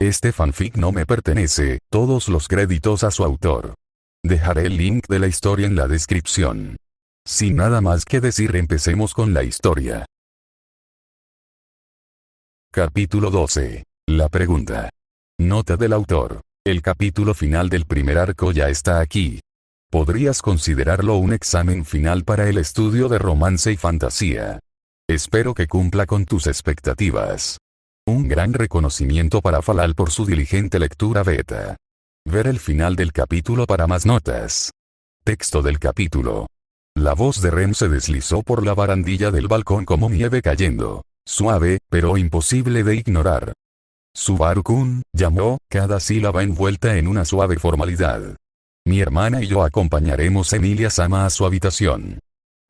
Este fanfic no me pertenece, todos los créditos a su autor. Dejaré el link de la historia en la descripción. Sin nada más que decir, empecemos con la historia. Capítulo 12. La pregunta. Nota del autor. El capítulo final del primer arco ya está aquí. Podrías considerarlo un examen final para el estudio de romance y fantasía. Espero que cumpla con tus expectativas. Un gran reconocimiento para Falal por su diligente lectura beta. Ver el final del capítulo para más notas. Texto del capítulo. La voz de Rem se deslizó por la barandilla del balcón como nieve cayendo. Suave, pero imposible de ignorar. Subaru-kun, llamó, cada sílaba envuelta en una suave formalidad. Mi hermana y yo acompañaremos a Emilia-sama a su habitación.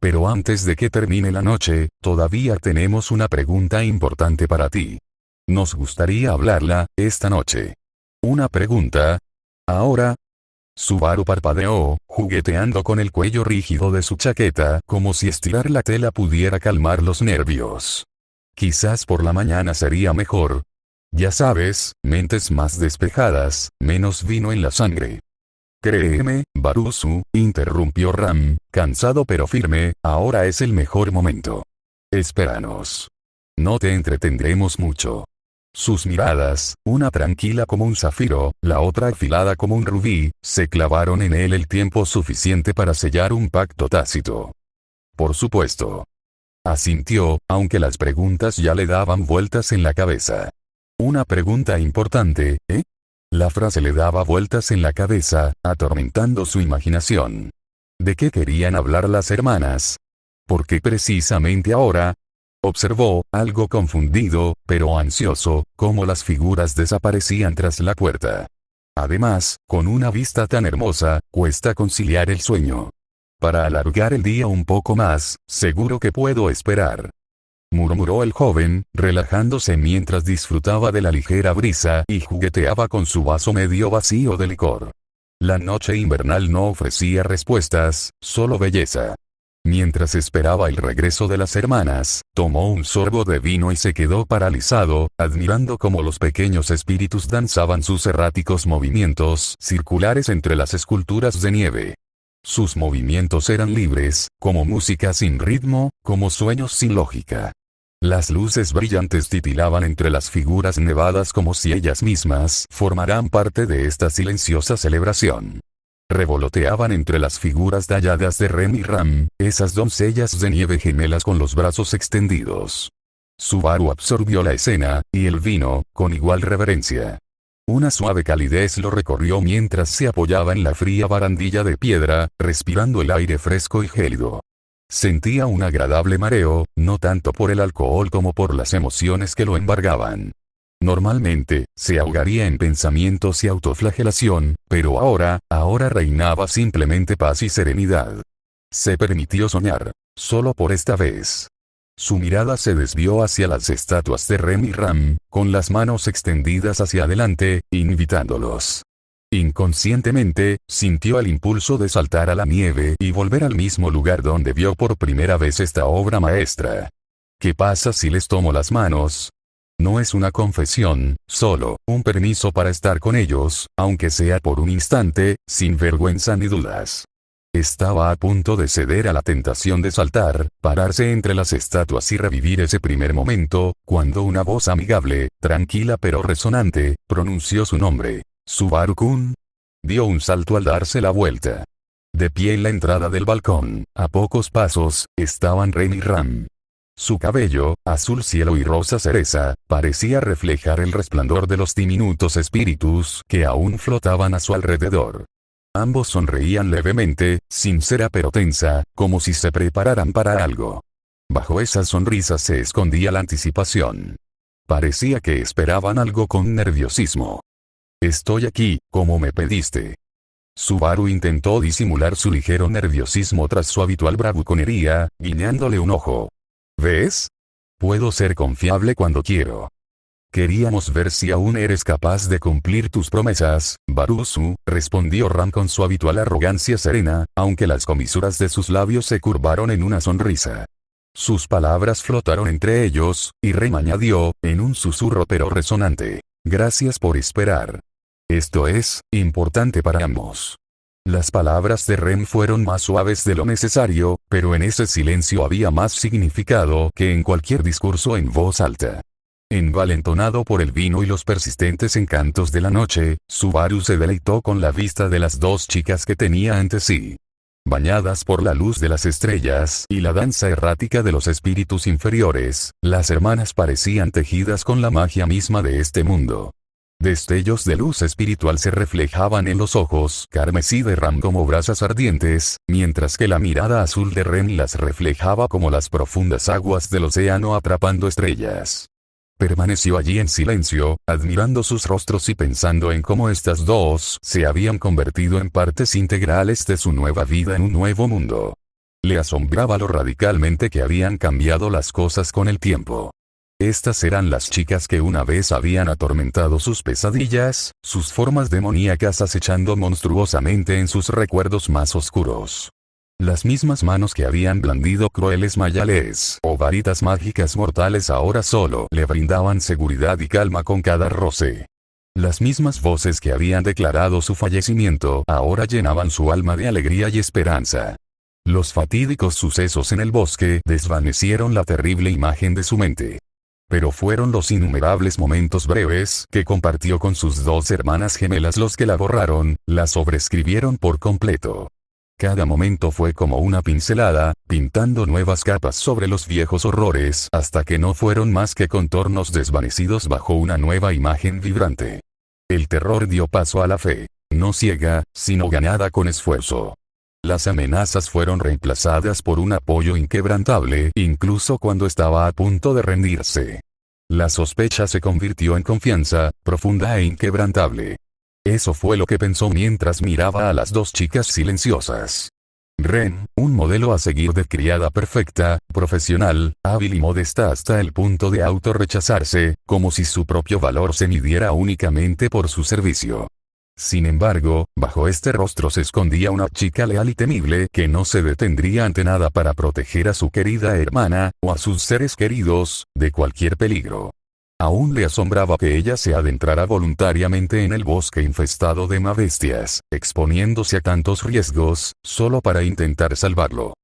Pero antes de que termine la noche, todavía tenemos una pregunta importante para ti. Nos gustaría hablarla, esta noche. ¿Una pregunta? ¿Ahora? Subaru parpadeó, jugueteando con el cuello rígido de su chaqueta, como si estirar la tela pudiera calmar los nervios. Quizás por la mañana sería mejor. Ya sabes, mentes más despejadas, menos vino en la sangre. Créeme, Barusu, interrumpió Ram, cansado pero firme, ahora es el mejor momento. Espéranos. No te entretendremos mucho. Sus miradas, una tranquila como un zafiro, la otra afilada como un rubí, se clavaron en él el tiempo suficiente para sellar un pacto tácito. Por supuesto. Asintió, aunque las preguntas ya le daban vueltas en la cabeza. Una pregunta importante, ¿eh? La frase le daba vueltas en la cabeza, atormentando su imaginación. ¿De qué querían hablar las hermanas? ¿Por qué precisamente ahora? Observó, algo confundido, pero ansioso, cómo las figuras desaparecían tras la puerta. Además, con una vista tan hermosa, cuesta conciliar el sueño. Para alargar el día un poco más, seguro que puedo esperar. Murmuró el joven, relajándose mientras disfrutaba de la ligera brisa y jugueteaba con su vaso medio vacío de licor. La noche invernal no ofrecía respuestas, solo belleza. Mientras esperaba el regreso de las hermanas, tomó un sorbo de vino y se quedó paralizado, admirando cómo los pequeños espíritus danzaban sus erráticos movimientos circulares entre las esculturas de nieve. Sus movimientos eran libres, como música sin ritmo, como sueños sin lógica. Las luces brillantes titilaban entre las figuras nevadas como si ellas mismas formaran parte de esta silenciosa celebración. Revoloteaban entre las figuras talladas de Rem y Ram, esas doncellas de nieve gemelas con los brazos extendidos. Subaru absorbió la escena, y el vino, con igual reverencia. Una suave calidez lo recorrió mientras se apoyaba en la fría barandilla de piedra, respirando el aire fresco y gélido. Sentía un agradable mareo, no tanto por el alcohol como por las emociones que lo embargaban. Normalmente, se ahogaría en pensamientos y autoflagelación, pero ahora reinaba simplemente paz y serenidad. Se permitió soñar, solo por esta vez. Su mirada se desvió hacia las estatuas de Rem y Ram, con las manos extendidas hacia adelante, invitándolos. Inconscientemente, sintió el impulso de saltar a la nieve y volver al mismo lugar donde vio por primera vez esta obra maestra. ¿Qué pasa si les tomo las manos? No es una confesión, solo un permiso para estar con ellos, aunque sea por un instante, sin vergüenza ni dudas. Estaba a punto de ceder a la tentación de saltar, pararse entre las estatuas y revivir ese primer momento, cuando una voz amigable, tranquila pero resonante, pronunció su nombre. Subaru-kun. Dio un salto al darse la vuelta. De pie en la entrada del balcón, a pocos pasos, estaban Rem y Ram. Su cabello, azul cielo y rosa cereza, parecía reflejar el resplandor de los diminutos espíritus que aún flotaban a su alrededor. Ambos sonreían levemente, sincera pero tensa, como si se prepararan para algo. Bajo esas sonrisas se escondía la anticipación. Parecía que esperaban algo con nerviosismo. Estoy aquí, como me pediste. Subaru intentó disimular su ligero nerviosismo tras su habitual bravuconería, guiñándole un ojo. ¿Ves? Puedo ser confiable cuando quiero. Queríamos ver si aún eres capaz de cumplir tus promesas, Barusu, respondió Ram con su habitual arrogancia serena, aunque las comisuras de sus labios se curvaron en una sonrisa. Sus palabras flotaron entre ellos, y Rem añadió, en un susurro pero resonante. Gracias por esperar. Esto es importante para ambos. Las palabras de Ren fueron más suaves de lo necesario, pero en ese silencio había más significado que en cualquier discurso en voz alta. Envalentonado por el vino y los persistentes encantos de la noche, Subaru se deleitó con la vista de las dos chicas que tenía ante sí. Bañadas por la luz de las estrellas y la danza errática de los espíritus inferiores, las hermanas parecían tejidas con la magia misma de este mundo. Destellos de luz espiritual se reflejaban en los ojos carmesí de Ram como brasas ardientes, mientras que la mirada azul de Ren las reflejaba como las profundas aguas del océano atrapando estrellas. Permaneció allí en silencio, admirando sus rostros y pensando en cómo estas dos se habían convertido en partes integrales de su nueva vida en un nuevo mundo. Le asombraba lo radicalmente que habían cambiado las cosas con el tiempo. Estas eran las chicas que una vez habían atormentado sus pesadillas, sus formas demoníacas acechando monstruosamente en sus recuerdos más oscuros. Las mismas manos que habían blandido crueles mayales o varitas mágicas mortales ahora solo le brindaban seguridad y calma con cada roce. Las mismas voces que habían declarado su fallecimiento ahora llenaban su alma de alegría y esperanza. Los fatídicos sucesos en el bosque desvanecieron la terrible imagen de su mente. Pero fueron los innumerables momentos breves que compartió con sus dos hermanas gemelas los que la borraron, la sobreescribieron por completo. Cada momento fue como una pincelada, pintando nuevas capas sobre los viejos horrores hasta que no fueron más que contornos desvanecidos bajo una nueva imagen vibrante. El terror dio paso a la fe, no ciega, sino ganada con esfuerzo. Las amenazas fueron reemplazadas por un apoyo inquebrantable, incluso cuando estaba a punto de rendirse. La sospecha se convirtió en confianza, profunda e inquebrantable. Eso fue lo que pensó mientras miraba a las dos chicas silenciosas. Ren, un modelo a seguir de criada perfecta, profesional, hábil y modesta hasta el punto de autorrechazarse, como si su propio valor se midiera únicamente por su servicio. Sin embargo, bajo este rostro se escondía una chica leal y temible que no se detendría ante nada para proteger a su querida hermana, o a sus seres queridos, de cualquier peligro. Aún le asombraba que ella se adentrara voluntariamente en el bosque infestado de bestias, exponiéndose a tantos riesgos, solo para intentar salvarlo.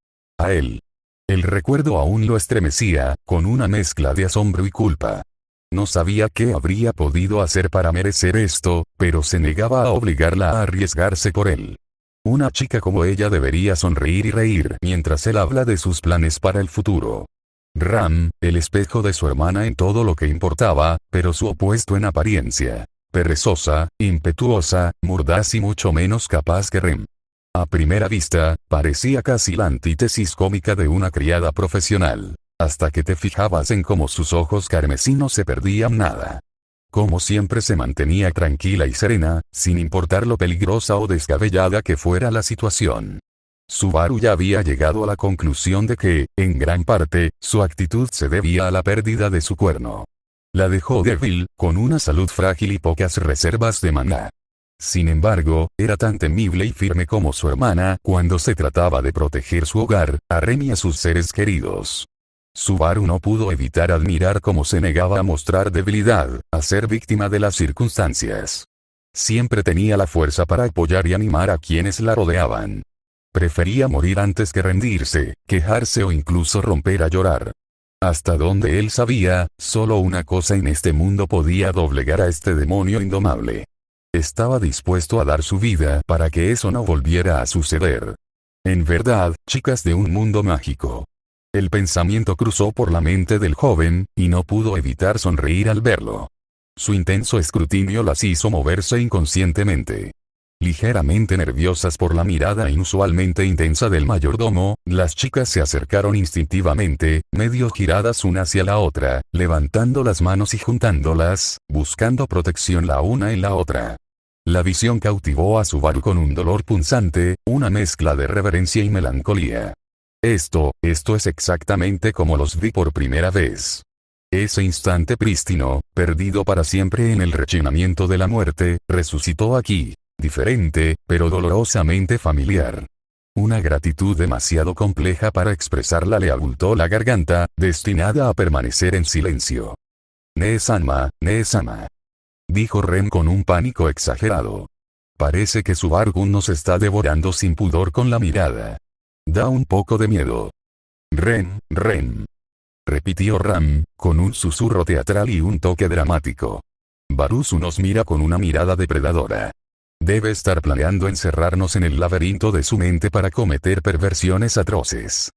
A él. El recuerdo aún lo estremecía, con una mezcla de asombro y culpa. No sabía qué habría podido hacer para merecer esto, pero se negaba a obligarla a arriesgarse por él. Una chica como ella debería sonreír y reír mientras él habla de sus planes para el futuro. Ram, el espejo de su hermana en todo lo que importaba, pero su opuesto en apariencia. Perezosa, impetuosa, mordaz y mucho menos capaz que Ren. A primera vista, parecía casi la antítesis cómica de una criada profesional. Hasta que te fijabas en cómo sus ojos carmesí no se perdían nada. Como siempre se mantenía tranquila y serena, sin importar lo peligrosa o descabellada que fuera la situación. Subaru ya había llegado a la conclusión de que, en gran parte, su actitud se debía a la pérdida de su cuerno. La dejó débil, con una salud frágil y pocas reservas de maná. Sin embargo, era tan temible y firme como su hermana cuando se trataba de proteger su hogar, a Ren y a sus seres queridos. Subaru no pudo evitar admirar cómo se negaba a mostrar debilidad, a ser víctima de las circunstancias. Siempre tenía la fuerza para apoyar y animar a quienes la rodeaban. Prefería morir antes que rendirse, quejarse o incluso romper a llorar. Hasta donde él sabía, solo una cosa en este mundo podía doblegar a este demonio indomable. Estaba dispuesto a dar su vida para que eso no volviera a suceder. En verdad, chicas de un mundo mágico. El pensamiento cruzó por la mente del joven, y no pudo evitar sonreír al verlo. Su intenso escrutinio las hizo moverse inconscientemente. Ligeramente nerviosas por la mirada inusualmente intensa del mayordomo, las chicas se acercaron instintivamente, medio giradas una hacia la otra, levantando las manos y juntándolas, buscando protección la una en la otra. La visión cautivó a Subaru con un dolor punzante, una mezcla de reverencia y melancolía. Esto es exactamente como los vi por primera vez. Ese instante prístino, perdido para siempre en el rechinamiento de la muerte, resucitó aquí, diferente, pero dolorosamente familiar. Una gratitud demasiado compleja para expresarla le abultó la garganta, destinada a permanecer en silencio. Nee-sama, Nee-sama. dijo Ren con un pánico exagerado. Parece que Subaru nos está devorando sin pudor con la mirada. Da un poco de miedo. Ren, repitió Ram, con un susurro teatral y un toque dramático. Barusu nos mira con una mirada depredadora. Debe estar planeando encerrarnos en el laberinto de su mente para cometer perversiones atroces.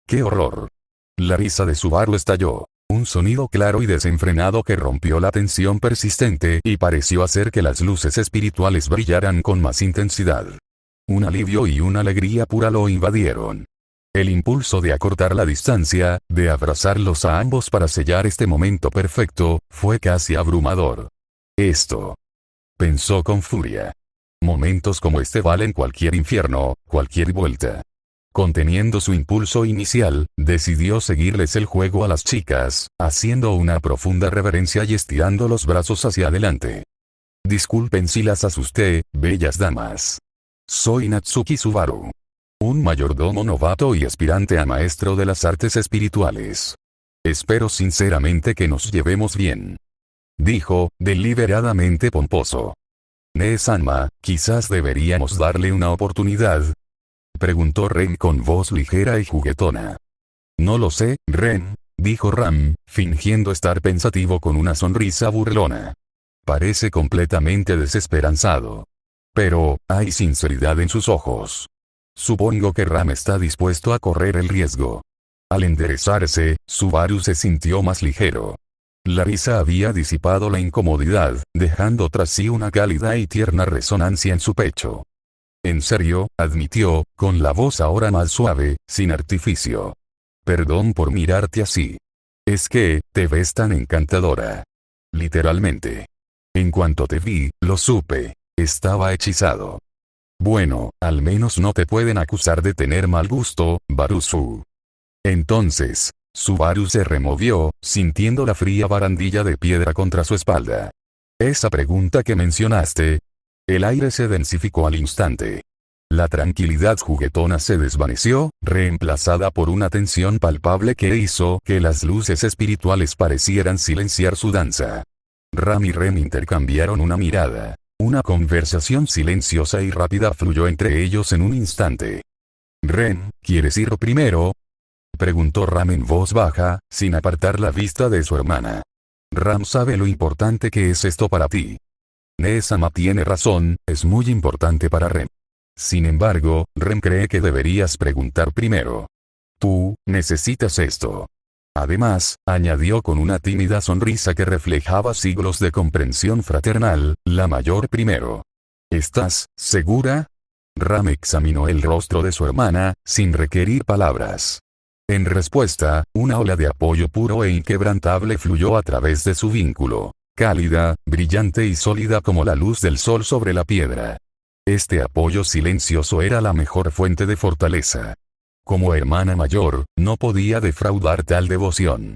¡Qué horror! La risa de Subaru estalló. Un sonido claro y desenfrenado que rompió la tensión persistente y pareció hacer que las luces espirituales brillaran con más intensidad. Un alivio y una alegría pura lo invadieron. El impulso de acortar la distancia, de abrazarlos a ambos para sellar este momento perfecto, fue casi abrumador. Esto, pensó con furia. Momentos como este valen cualquier infierno, cualquier vuelta. Conteniendo su impulso inicial, decidió seguirles el juego a las chicas, haciendo una profunda reverencia y estirando los brazos hacia adelante. Disculpen si las asusté, bellas damas. Soy Natsuki Subaru. Un mayordomo novato y aspirante a maestro de las artes espirituales. Espero sinceramente que nos llevemos bien. Dijo, deliberadamente pomposo. Nee-sanma, quizás deberíamos darle una oportunidad. Preguntó Ren con voz ligera y juguetona. No lo sé, Ren, dijo Ram, fingiendo estar pensativo con una sonrisa burlona. Parece completamente desesperanzado. Pero, hay sinceridad en sus ojos. Supongo que Ram está dispuesto a correr el riesgo. Al enderezarse, Subaru se sintió más ligero. La risa había disipado la incomodidad, dejando tras sí una cálida y tierna resonancia en su pecho. En serio, admitió, con la voz ahora más suave, sin artificio. Perdón por mirarte así. Es que, te ves tan encantadora. Literalmente. En cuanto te vi, lo supe. Estaba hechizado. Bueno, al menos no te pueden acusar de tener mal gusto, Barusu. Entonces, Subaru se removió, sintiendo la fría barandilla de piedra contra su espalda. Esa pregunta que mencionaste. El aire se densificó al instante. La tranquilidad juguetona se desvaneció, reemplazada por una tensión palpable que hizo que las luces espirituales parecieran silenciar su danza. Ram y Ren intercambiaron una mirada. Una conversación silenciosa y rápida fluyó entre ellos en un instante. Ren, ¿quieres ir primero? Preguntó Ram en voz baja, sin apartar la vista de su hermana. Ram sabe lo importante que es esto para ti. Nee-sama tiene razón, es muy importante para Ren. Sin embargo, Ren cree que deberías preguntar primero. Tú, necesitas esto. Además, añadió con una tímida sonrisa que reflejaba siglos de comprensión fraternal, la mayor primero. ¿Estás segura? Ram examinó el rostro de su hermana, sin requerir palabras. En respuesta, una ola de apoyo puro e inquebrantable fluyó a través de su vínculo. Cálida, brillante y sólida como la luz del sol sobre la piedra. Este apoyo silencioso era la mejor fuente de fortaleza. Como hermana mayor, no podía defraudar tal devoción.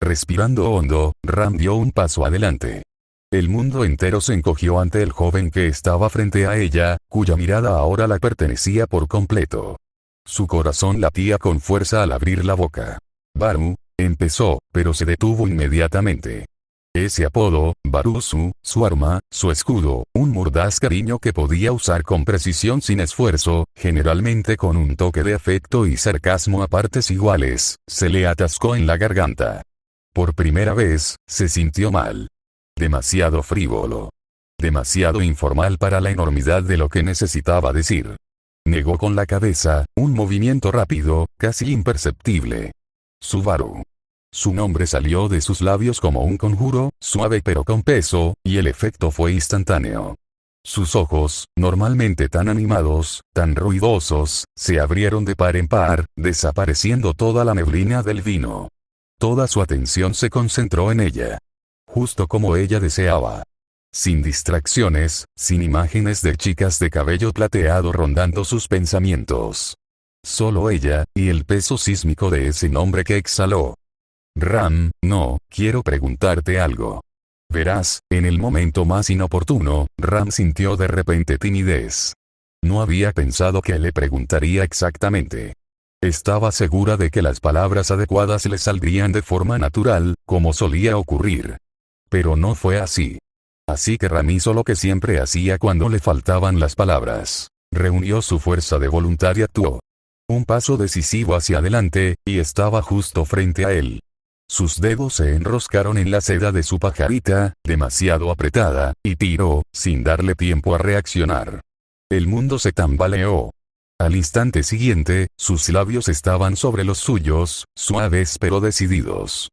Respirando hondo, Ram dio un paso adelante. El mundo entero se encogió ante el joven que estaba frente a ella, cuya mirada ahora la pertenecía por completo. Su corazón latía con fuerza al abrir la boca. Baru, empezó, pero se detuvo inmediatamente. Ese apodo, Barusu, su arma, su escudo, un mordaz cariño que podía usar con precisión sin esfuerzo, generalmente con un toque de afecto y sarcasmo a partes iguales, se le atascó en la garganta. Por primera vez, se sintió mal. Demasiado frívolo. Demasiado informal para la enormidad de lo que necesitaba decir. Negó con la cabeza, un movimiento rápido, casi imperceptible. Subaru. Su nombre salió de sus labios como un conjuro, suave pero con peso, y el efecto fue instantáneo. Sus ojos, normalmente tan animados, tan ruidosos, se abrieron de par en par, desapareciendo toda la neblina del vino. Toda su atención se concentró en ella. Justo como ella deseaba. Sin distracciones, sin imágenes de chicas de cabello plateado rondando sus pensamientos. Solo ella, y el peso sísmico de ese nombre que exhaló. Ram, no, quiero preguntarte algo. Verás, en el momento más inoportuno, Ram sintió de repente timidez. No había pensado que le preguntaría exactamente. Estaba segura de que las palabras adecuadas le saldrían de forma natural, como solía ocurrir. Pero no fue así. Así que Ram hizo lo que siempre hacía cuando le faltaban las palabras. Reunió su fuerza de voluntad y actuó. Un paso decisivo hacia adelante, y estaba justo frente a él. Sus dedos se enroscaron en la seda de su pajarita, demasiado apretada, y tiró, sin darle tiempo a reaccionar. El mundo se tambaleó. Al instante siguiente, sus labios estaban sobre los suyos, suaves pero decididos.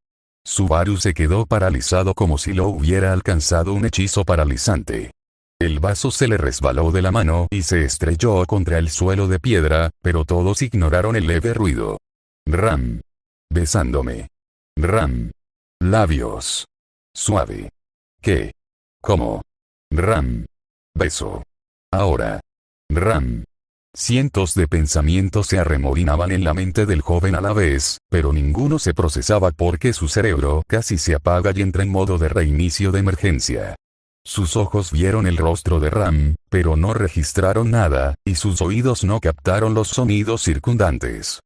Subaru se quedó paralizado como si lo hubiera alcanzado un hechizo paralizante. El vaso se le resbaló de la mano y se estrelló contra el suelo de piedra, pero todos ignoraron el leve ruido. Ram. Besándome. Ram. Labios. Suave. ¿Qué? ¿Cómo? Ram. Beso. Ahora. Ram. Cientos de pensamientos se arremolinaban en la mente del joven a la vez, pero ninguno se procesaba porque su cerebro casi se apaga y entra en modo de reinicio de emergencia. Sus ojos vieron el rostro de Ram, pero no registraron nada, y sus oídos no captaron los sonidos circundantes.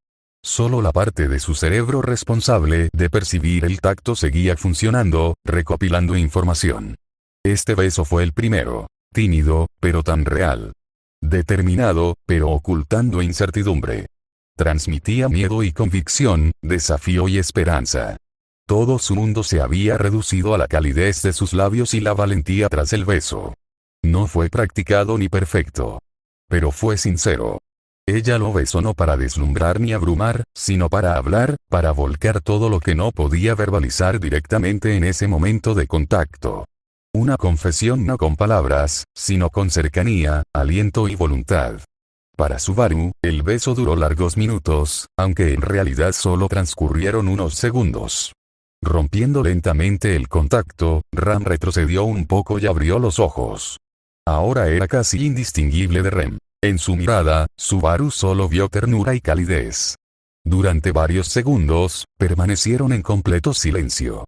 Solo la parte de su cerebro responsable de percibir el tacto seguía funcionando, recopilando información. Este beso fue el primero. Tímido, pero tan real. Determinado, pero ocultando incertidumbre. Transmitía miedo y convicción, desafío y esperanza. Todo su mundo se había reducido a la calidez de sus labios y la valentía tras el beso. No fue practicado ni perfecto. Pero fue sincero. Ella lo besó no para deslumbrar ni abrumar, sino para hablar, para volcar todo lo que no podía verbalizar directamente en ese momento de contacto. Una confesión no con palabras, sino con cercanía, aliento y voluntad. Para Subaru, el beso duró largos minutos, aunque en realidad solo transcurrieron unos segundos. Rompiendo lentamente el contacto, Ram retrocedió un poco y abrió los ojos. Ahora era casi indistinguible de Rem. En su mirada, Subaru solo vio ternura y calidez. Durante varios segundos, permanecieron en completo silencio.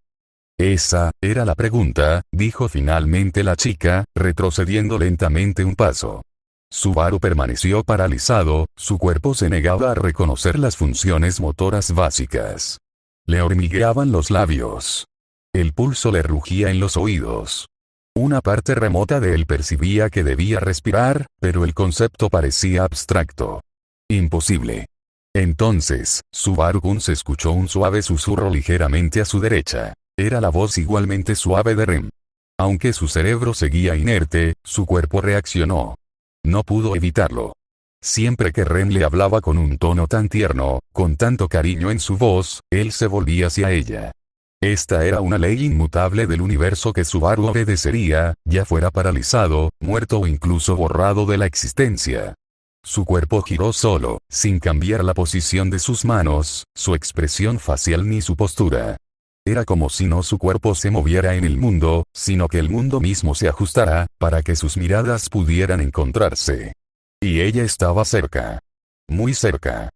Esa era la pregunta, dijo finalmente la chica, retrocediendo lentamente un paso. Subaru permaneció paralizado, su cuerpo se negaba a reconocer las funciones motoras básicas. Le hormigueaban los labios. El pulso le rugía en los oídos. Una parte remota de él percibía que debía respirar, pero el parecía abstracto. Imposible. Entonces, Subaru-kun se escuchó un suave susurro ligeramente a su derecha. Era la voz igualmente suave de Rem. Aunque su cerebro seguía inerte, su cuerpo reaccionó. No pudo evitarlo. Siempre que Rem le hablaba con un tono tan tierno, con tanto cariño en su voz, él se volvía hacia ella. Esta era una ley inmutable del universo que Subaru obedecería, ya fuera paralizado, muerto o incluso borrado de la existencia. Su cuerpo giró solo, sin cambiar la posición de sus manos, su expresión facial ni su postura. Era como si no su cuerpo se moviera en el mundo, sino que el mundo mismo se ajustara, para que sus miradas pudieran encontrarse. Y ella estaba cerca. Muy cerca.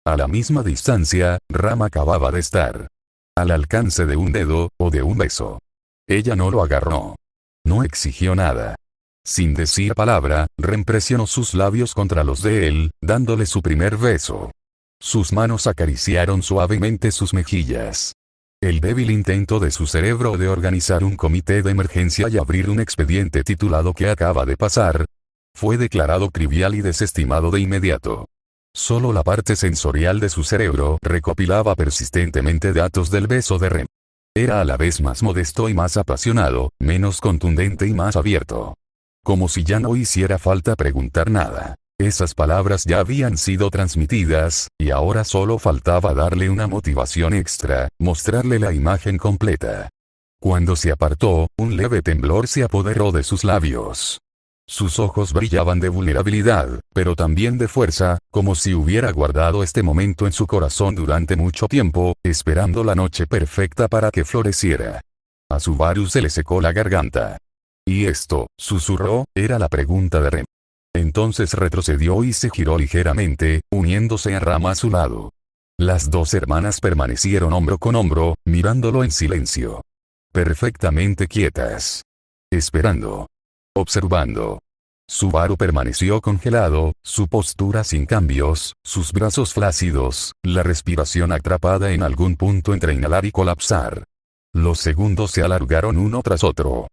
A la misma distancia, Ram acababa de estar. Al alcance de un dedo, o de un beso. Ella no lo agarró. No exigió nada. Sin decir palabra, Rem presionó sus labios contra los de él, dándole su primer beso. Sus manos acariciaron suavemente sus mejillas. El débil intento de su cerebro de organizar un comité de emergencia y abrir un expediente titulado "¿Qué acaba de pasar?", fue declarado trivial y desestimado de inmediato. Solo la parte sensorial de su cerebro recopilaba persistentemente datos del beso de Rem. Era a la vez más modesto y más apasionado, menos contundente y más abierto. Como si ya no hiciera falta preguntar nada. Esas palabras ya habían sido transmitidas, y ahora solo faltaba darle una motivación extra, mostrarle la imagen completa. Cuando se apartó, un leve temblor se apoderó de sus labios. Sus ojos brillaban de vulnerabilidad, pero también de fuerza, como si hubiera guardado este momento en su corazón durante mucho tiempo, esperando la noche perfecta para que floreciera. A Subaru se le secó la garganta. ¿Y esto?, susurró, era la pregunta de Rem. Entonces retrocedió y se giró ligeramente, uniéndose a Ram a su lado. Las dos hermanas permanecieron hombro con hombro, mirándolo en silencio. Perfectamente quietas. Esperando. Observando. Subaru permaneció congelado, su postura sin cambios, sus brazos flácidos, la respiración atrapada en algún punto entre inhalar y colapsar. Los segundos se alargaron uno tras otro.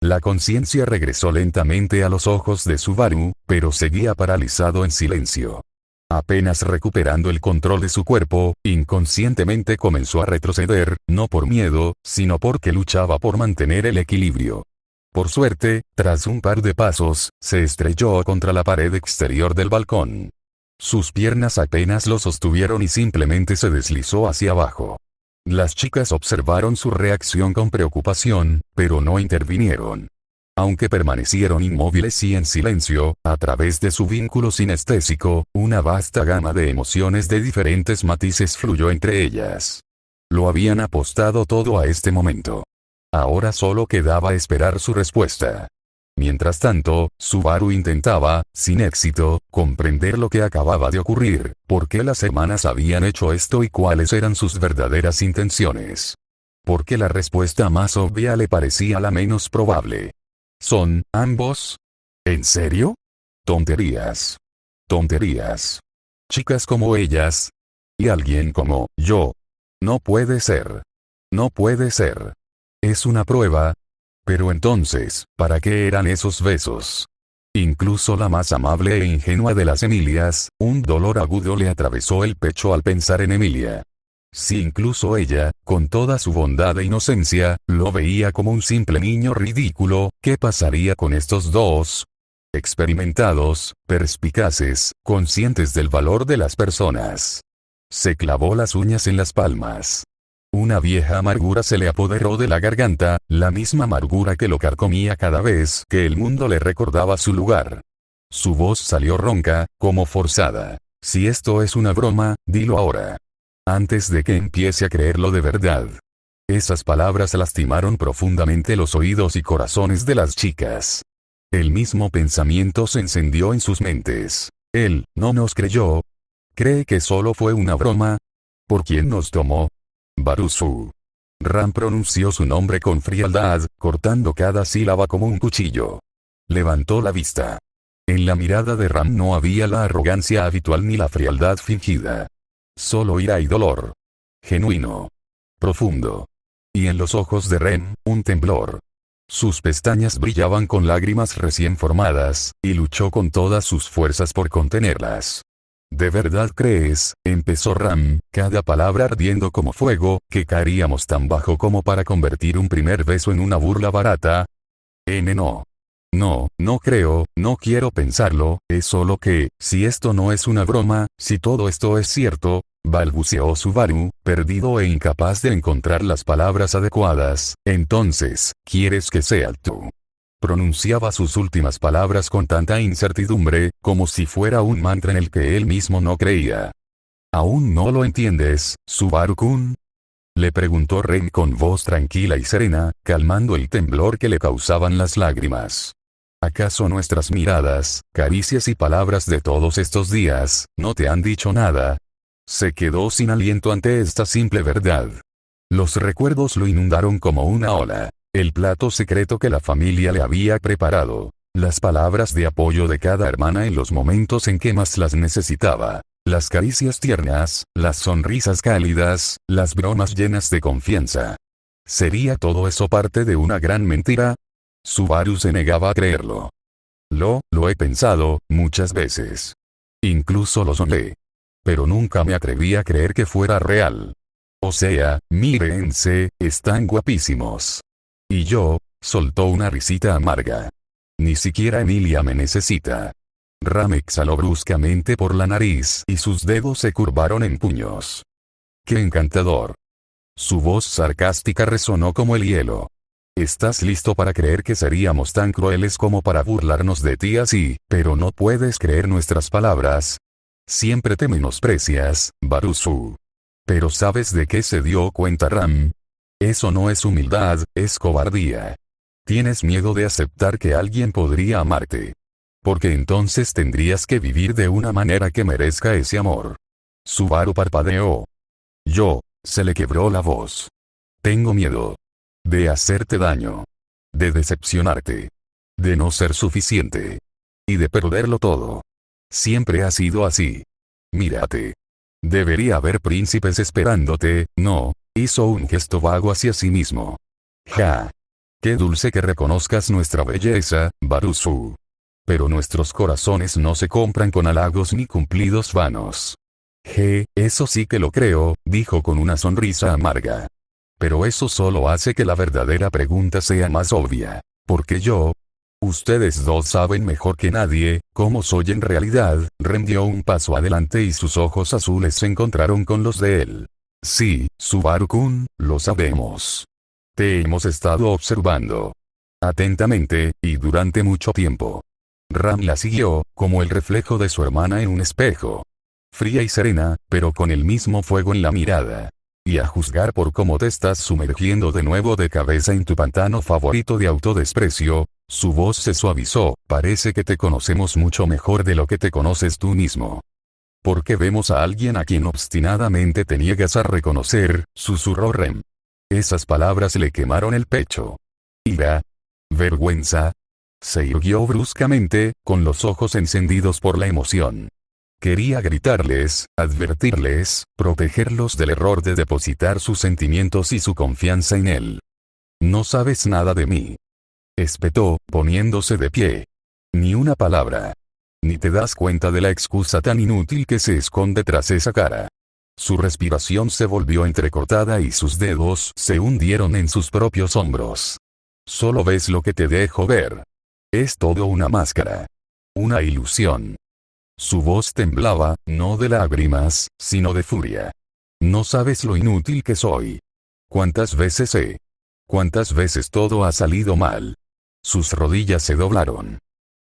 La conciencia regresó lentamente a los ojos de Subaru, pero seguía paralizado en silencio. Apenas recuperando el control de su cuerpo, inconscientemente comenzó a retroceder, no por miedo, sino porque luchaba por mantener el equilibrio. Por suerte, tras un par de pasos, se estrelló contra la pared exterior del balcón. Sus piernas apenas lo sostuvieron y simplemente se deslizó hacia abajo. Las chicas observaron su reacción con preocupación, pero no intervinieron. Aunque permanecieron inmóviles y en silencio, a través de su vínculo sinestésico, una vasta gama de emociones de diferentes matices fluyó entre ellas. Lo habían apostado todo a este momento. Ahora solo quedaba esperar su respuesta. Mientras tanto, Subaru intentaba, sin éxito, comprender lo que acababa de ocurrir, por qué las hermanas habían hecho esto y cuáles eran sus verdaderas intenciones. Porque la respuesta más obvia le parecía la menos probable. ¿Son ambos? ¿En serio? Tonterías. Tonterías. Chicas como ellas. Y alguien como yo. No puede ser. No puede ser. Es una prueba. Pero entonces, ¿para qué eran esos besos? Incluso la más amable e ingenua de las Emilias, un dolor agudo le atravesó el pecho al pensar en Emilia. Si incluso ella, con toda su bondad e inocencia, lo veía como un simple niño ridículo, ¿qué pasaría con estos dos? Experimentados, perspicaces, conscientes del valor de las personas. Se clavó las uñas en las palmas. Una vieja amargura se le apoderó de la garganta, la misma amargura que lo carcomía cada vez que el mundo le recordaba su lugar. Su voz salió ronca, como forzada. Si esto es una broma, dilo ahora. Antes de que empiece a creerlo de verdad. Esas palabras lastimaron profundamente los oídos y corazones de las chicas. El mismo pensamiento se encendió en sus mentes. Él, no nos creyó. ¿Cree que solo fue una broma? ¿Por quién nos tomó? Barusu. Ram pronunció su nombre con frialdad, cortando cada sílaba como un cuchillo. Levantó la vista. En la mirada de Ram no había la arrogancia habitual ni la frialdad fingida. Solo ira y dolor. Genuino. Profundo. Y en los ojos de Rem, un temblor. Sus pestañas brillaban con lágrimas recién formadas, y luchó con todas sus fuerzas por contenerlas. ¿De verdad crees, empezó Ram, cada palabra ardiendo como fuego, que caeríamos tan bajo como para convertir un primer beso en una burla barata? No. No creo, no quiero pensarlo, es solo que, si esto no es una broma, si todo esto es cierto, balbuceó Subaru, perdido e incapaz de encontrar las palabras adecuadas, entonces, ¿quieres que sea tú? Pronunciaba sus últimas palabras con tanta incertidumbre, como si fuera un mantra en el que él mismo no creía. ¿Aún no lo entiendes, Subaru-kun? Le preguntó Ren con voz tranquila y serena, calmando el temblor que le causaban las lágrimas. ¿Acaso nuestras miradas, caricias y palabras de todos estos días, no te han dicho nada? Se quedó sin aliento ante esta simple verdad. Los recuerdos lo inundaron como una ola. El plato secreto que la familia le había preparado. Las palabras de apoyo de cada hermana en los momentos en que más las necesitaba. Las caricias tiernas, las sonrisas cálidas, las bromas llenas de confianza. ¿Sería todo eso parte de una gran mentira? Subaru se negaba a creerlo. Lo he pensado, muchas veces. Incluso lo soñé. Pero nunca me atreví a creer que fuera real. O sea, mírense, están guapísimos. Y yo, soltó una risita amarga. Ni siquiera Emilia me necesita. Ram exhaló bruscamente por la nariz y sus dedos se curvaron en puños. ¡Qué encantador! Su voz sarcástica resonó como el hielo. ¿Estás listo para creer que seríamos tan crueles como para burlarnos de ti así, pero no puedes creer nuestras palabras? Siempre te menosprecias, Barusu. Pero ¿sabes de qué se dio cuenta Ram? Eso no es humildad, es cobardía. Tienes miedo de aceptar que alguien podría amarte. Porque entonces tendrías que vivir de una manera que merezca ese amor. Subaru parpadeó. Se le quebró la voz. Tengo miedo. De hacerte daño. De decepcionarte. De no ser suficiente. Y de perderlo todo. Siempre ha sido así. Mírate. Debería haber príncipes esperándote, ¿no? Hizo un gesto vago hacia sí mismo. Ja. Qué dulce que reconozcas nuestra belleza, Barusu. Pero nuestros corazones no se compran con halagos ni cumplidos vanos. Eso sí que lo creo, dijo con una sonrisa amarga. Pero eso solo hace que la verdadera pregunta sea más obvia. ¿Por qué yo? Ustedes dos saben mejor que nadie cómo soy en realidad. Ren dio un paso adelante y sus ojos azules se encontraron con los de él. Sí, Subaru-kun, lo sabemos. Te hemos estado observando atentamente, y durante mucho tiempo. Ram la siguió, como el reflejo de su hermana en un espejo. Fría y serena, pero con el mismo fuego en la mirada. Y a juzgar por cómo te estás sumergiendo de nuevo de cabeza en tu pantano favorito de autodesprecio, su voz se suavizó. Parece que te conocemos mucho mejor de lo que te conoces tú mismo. Porque vemos a alguien a quien obstinadamente te niegas a reconocer, susurró Rem. Esas palabras le quemaron el pecho. Ira. Vergüenza. Se irguió bruscamente, con los ojos encendidos por la emoción. Quería gritarles, advertirles, protegerlos del error de depositar sus sentimientos y su confianza en él. No sabes nada de mí. Espetó, poniéndose de pie. Ni una palabra. Ni te das cuenta de la excusa tan inútil que se esconde tras esa cara. Su respiración se volvió entrecortada y sus dedos se hundieron en sus propios hombros. Solo ves lo que te dejo ver. Es todo una máscara. Una ilusión. Su voz temblaba, no de lágrimas, sino de furia. No sabes lo inútil que soy. ¿Cuántas veces ¿Cuántas veces todo ha salido mal? Sus rodillas se doblaron.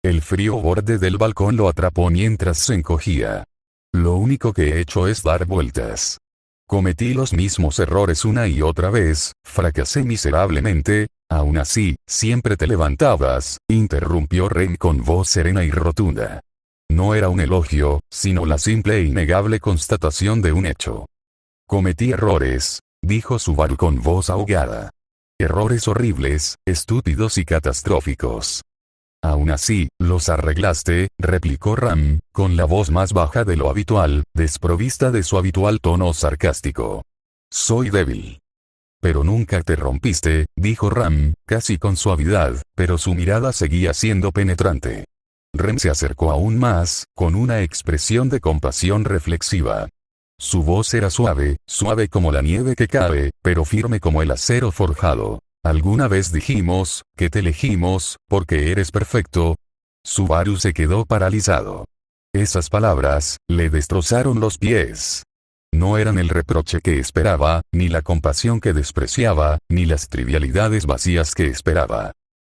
El frío borde del balcón lo atrapó mientras se encogía. Lo único que he hecho es dar vueltas. Cometí los mismos errores una y otra vez, fracasé miserablemente, aún así, siempre te levantabas, interrumpió Ren con voz serena y rotunda. No era un elogio, sino la simple e innegable constatación de un hecho. Cometí errores, dijo Subaru con voz ahogada. Errores horribles, estúpidos y catastróficos. Aún así, los arreglaste, replicó Ram, con la voz más baja de lo habitual, desprovista de su habitual tono sarcástico. Soy débil. Pero nunca te rompiste, dijo Ram, casi con suavidad, pero su mirada seguía siendo penetrante. Ren se acercó aún más, con una expresión de compasión reflexiva. Su voz era suave, suave como la nieve que cae, pero firme como el acero forjado. ¿Alguna vez dijimos, que te elegimos, porque eres perfecto? Subaru se quedó paralizado. Esas palabras, le destrozaron los pies. No eran el reproche que esperaba, ni la compasión que despreciaba, ni las trivialidades vacías que esperaba.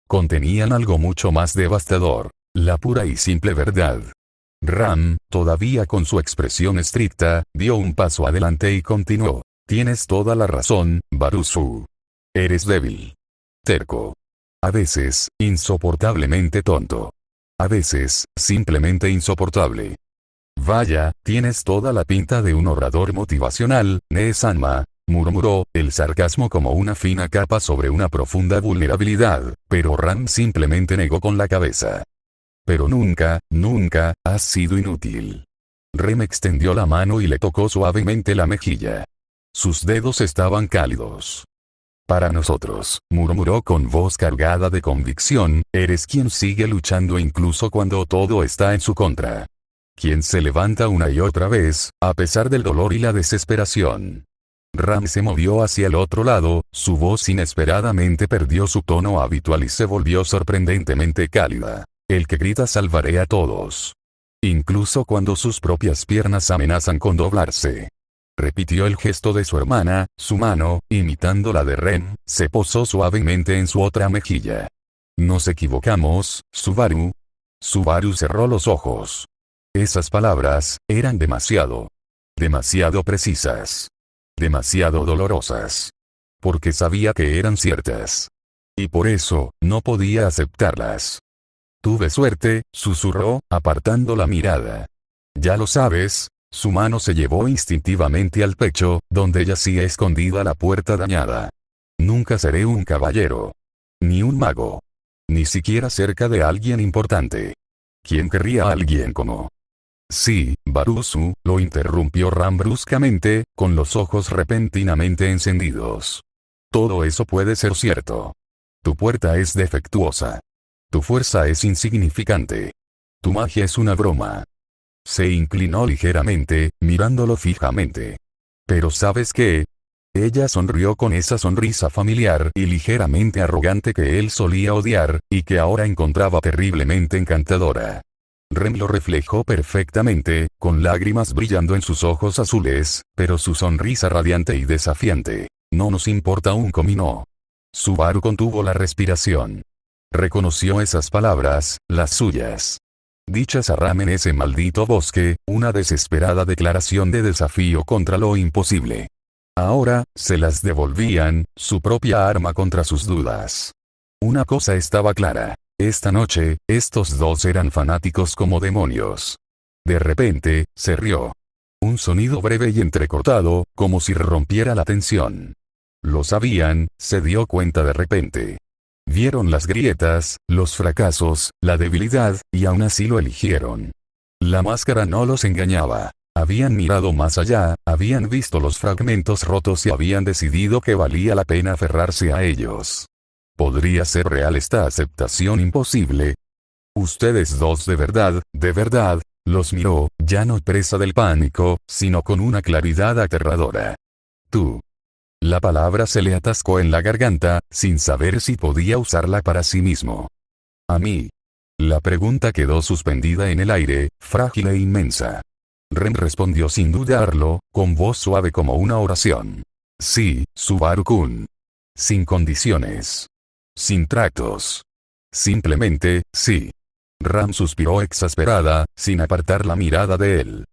Contenían algo mucho más devastador. La pura y simple verdad. Ram, todavía con su expresión estricta, dio un paso adelante y continuó. Tienes toda la razón, Barusu. Eres débil. Terco. A veces, insoportablemente tonto. A veces, simplemente insoportable. Vaya, tienes toda la pinta de un orador motivacional, Nee-sanma, murmuró, el sarcasmo como una fina capa sobre una profunda vulnerabilidad, pero Ram simplemente negó con la cabeza. Pero nunca, nunca, has sido inútil. Rem extendió la mano y le tocó suavemente la mejilla. Sus dedos estaban cálidos. Para nosotros, murmuró con voz cargada de convicción, eres quien sigue luchando incluso cuando todo está en su contra. Quien se levanta una y otra vez, a pesar del dolor y la desesperación. Ram se movió hacia el otro lado, su voz inesperadamente perdió su tono habitual y se volvió sorprendentemente cálida. El que grita salvaré a todos. Incluso cuando sus propias piernas amenazan con doblarse. Repitió el gesto de su hermana, su mano, imitando la de Ren, se posó suavemente en su otra mejilla. Nos equivocamos, Subaru. Subaru cerró los ojos. Esas palabras, eran demasiado precisas. Demasiado dolorosas. Porque sabía que eran ciertas. Y por eso, no podía aceptarlas. Tuve suerte, susurró, apartando la mirada. Ya lo sabes, su mano se llevó instintivamente al pecho, donde yacía escondida la puerta dañada. Nunca seré un caballero. Ni un mago. Ni siquiera cerca de alguien importante. ¿Quién querría a alguien como? Sí, Barusu, lo interrumpió Ram bruscamente, con los ojos repentinamente encendidos. Todo eso puede ser cierto. Tu puerta es defectuosa. Tu fuerza es insignificante. Tu magia es una broma. Se inclinó ligeramente, mirándolo fijamente. Pero ¿sabes qué? Ella sonrió con esa sonrisa familiar y ligeramente arrogante que él solía odiar, y que ahora encontraba terriblemente encantadora. Rem lo reflejó perfectamente, con lágrimas brillando en sus ojos azules, pero su sonrisa radiante y desafiante. No nos importa un comino. Subaru contuvo la respiración. Reconoció esas palabras, las suyas. Dichas a Ram en ese maldito bosque, una desesperada declaración de desafío contra lo imposible. Ahora, se las devolvían, su propia arma contra sus dudas. Una cosa estaba clara. Esta noche, estos dos eran fanáticos como demonios. De repente, se rió. Un sonido breve y entrecortado, como si rompiera la tensión. Lo sabían, se dio cuenta de repente. Vieron las grietas, los fracasos, la debilidad, y aún así lo eligieron. La máscara no los engañaba. Habían mirado más allá, habían visto los fragmentos rotos y habían decidido que valía la pena aferrarse a ellos. ¿Podría ser real esta aceptación imposible? Ustedes dos de verdad, los miró, ya no presa del pánico, sino con una claridad aterradora. Tú. La palabra se le atascó en la garganta, sin saber si podía usarla para sí mismo. ¿A mí? La pregunta quedó suspendida en el aire, frágil e inmensa. Rem respondió sin dudarlo, con voz suave como una oración. Sí, Subaru-kun. Sin condiciones. Sin tratos. Simplemente, sí. Ram suspiró exasperada, sin apartar la mirada de él.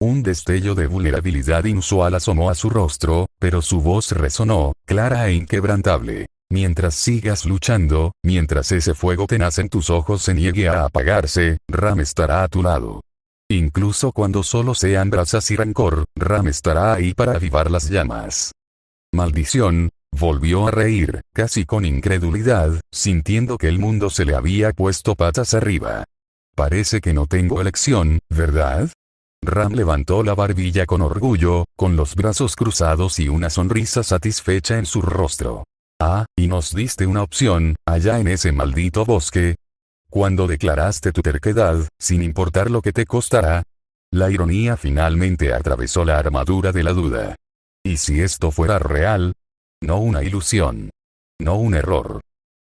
Un destello de vulnerabilidad inusual asomó a su rostro, pero su voz resonó, clara e inquebrantable. Mientras sigas luchando, mientras ese fuego tenaz en tus ojos se niegue a apagarse, Ram estará a tu lado. Incluso cuando solo sean brasas y rencor, Ram estará ahí para avivar las llamas. Maldición, volvió a reír, casi con incredulidad, sintiendo que el mundo se le había puesto patas arriba. Parece que no tengo elección, ¿verdad? Ram levantó la barbilla con orgullo, con los brazos cruzados y una sonrisa satisfecha en su rostro. Ah, y nos diste una opción, allá en ese maldito bosque. Cuando declaraste tu terquedad, sin importar lo que te costará. La ironía finalmente atravesó la armadura de la duda. ¿Y si esto fuera real? No una ilusión. No un error.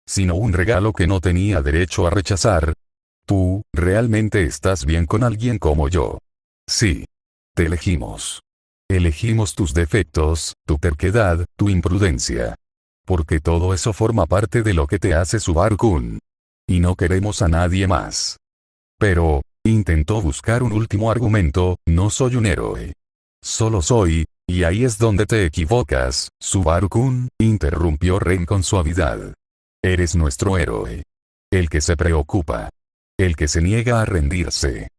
Sino un regalo que no tenía derecho a rechazar. Tú, realmente estás bien con alguien como yo. Sí. Te elegimos. Elegimos tus defectos, tu terquedad, tu imprudencia. Porque todo eso forma parte de lo que te hace Subaru-kun. Y no queremos a nadie más. Pero, intentó buscar un último argumento, no soy un héroe. Solo soy, y ahí es donde te equivocas, Subaru-kun, interrumpió Ren con suavidad. Eres nuestro héroe. El que se preocupa. El que se niega a rendirse.